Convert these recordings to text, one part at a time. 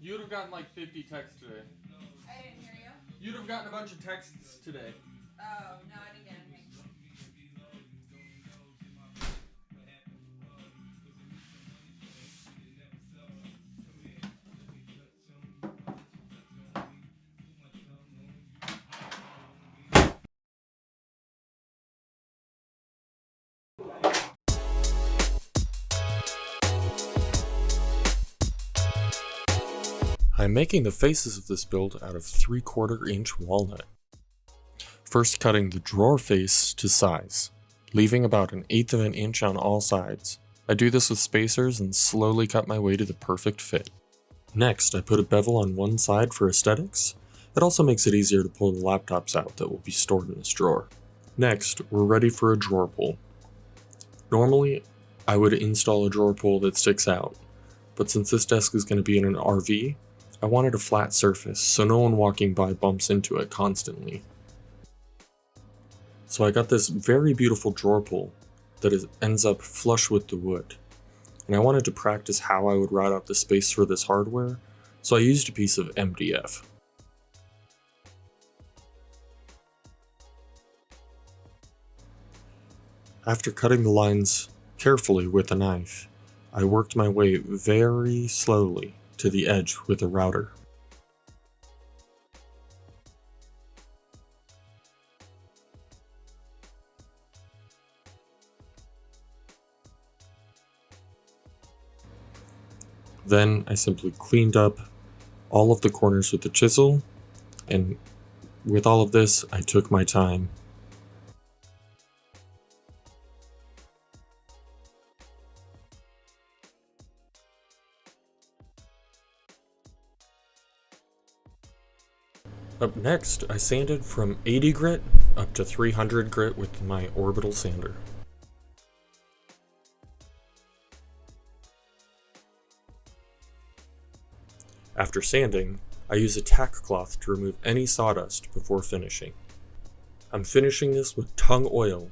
You'd have gotten like 50 texts today. I didn't hear you. You'd have gotten a bunch of texts today. Oh, no, I didn't get anything. I'm making the faces of this build out of 3/4 inch walnut. First cutting the drawer face to size, leaving about 1/8 of an inch on all sides. I do this with spacers and slowly cut my way to the perfect fit. Next, I put a bevel on one side for aesthetics. It also makes it easier to pull the laptops out that will be stored in this drawer. Next, we're ready for a drawer pull. Normally, I would install a drawer pull that sticks out, but since this desk is going to be in an RV, I wanted a flat surface so no one walking by bumps into it constantly. So I got this very beautiful drawer pull that ends up flush with the wood. And I wanted to practice how I would route out the space for this hardware, so I used a piece of MDF. After cutting the lines carefully with a knife, I worked my way very slowly to the edge with a router. Then I simply cleaned up all of the corners with the chisel, and with all of this, I took my time. Up next, I sanded from 80 grit up to 300 grit with my orbital sander. After sanding, I use a tack cloth to remove any sawdust before finishing. I'm finishing this with tung oil,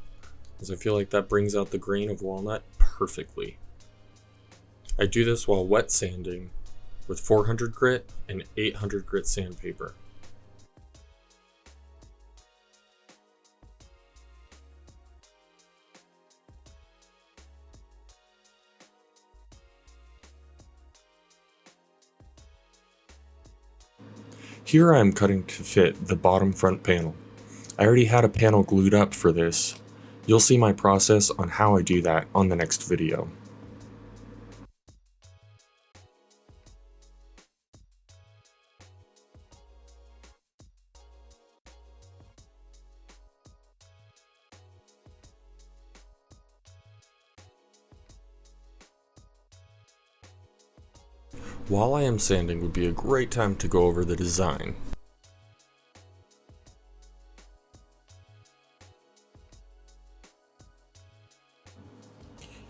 as I feel like that brings out the grain of walnut perfectly. I do this while wet sanding with 400 grit and 800 grit sandpaper. Here I am cutting to fit the bottom front panel. I already had a panel glued up for this. You'll see my process on how I do that on the next video. While I am sanding would be a great time to go over the design.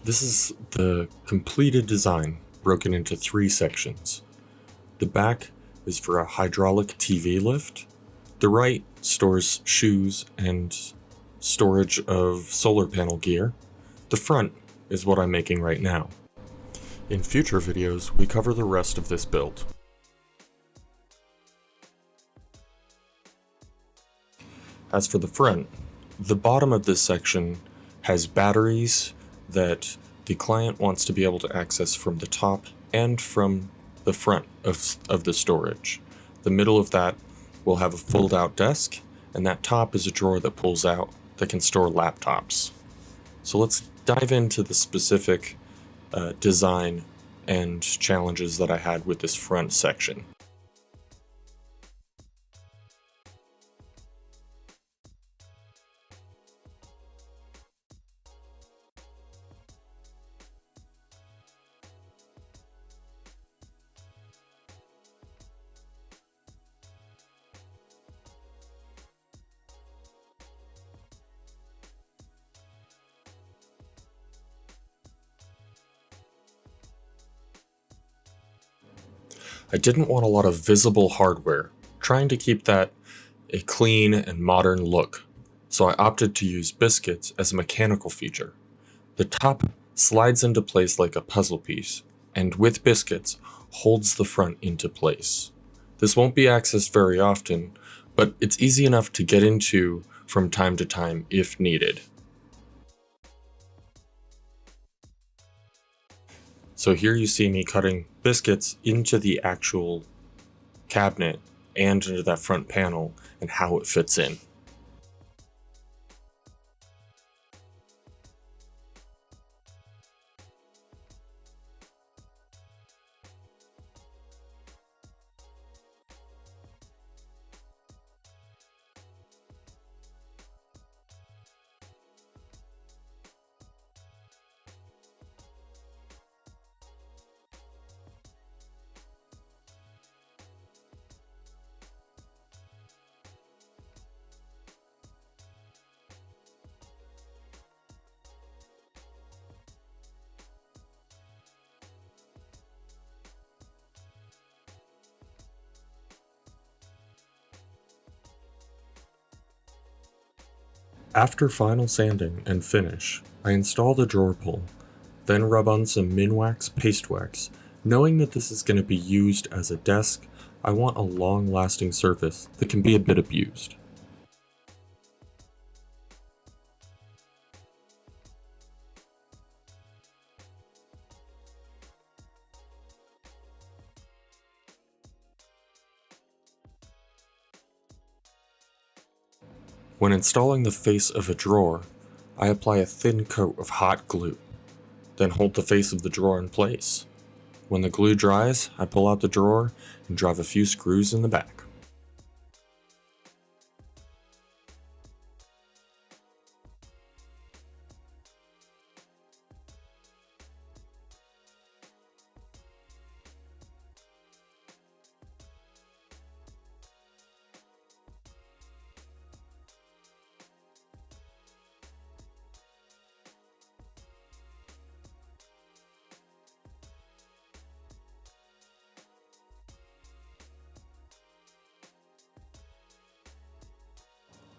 This is the completed design, broken into 3 sections. The back is for a hydraulic TV lift. The right stores shoes and storage of solar panel gear. The front is what I'm making right now. In future videos, we cover the rest of this build. As for the front, the bottom of this section has batteries that the client wants to be able to access from the top and from the front of the storage. The middle of that will have a fold-out desk, and that top is a drawer that pulls out that can store laptops. So let's dive into the specific design and challenges that I had with this front section. I didn't want a lot of visible hardware, trying to keep that a clean and modern look, so I opted to use biscuits as a mechanical feature. The top slides into place like a puzzle piece, and with biscuits, holds the front into place. This won't be accessed very often, but it's easy enough to get into from time to time if needed. So here you see me cutting biscuits into the actual cabinet and into that front panel and how it fits in. After final sanding and finish, I install the drawer pull, then rub on some Minwax paste wax. Knowing that this is going to be used as a desk, I want a long-lasting surface that can be a bit abused. When installing the face of a drawer, I apply a thin coat of hot glue, then hold the face of the drawer in place. When the glue dries, I pull out the drawer and drive a few screws in the back.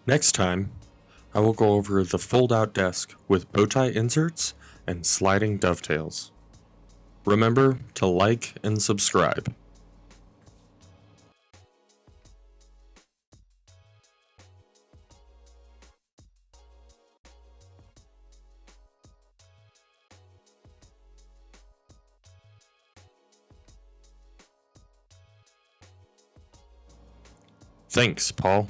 Next time, I will go over the fold-out desk with bow tie inserts and sliding dovetails. Remember to like and subscribe. Thanks, Paul.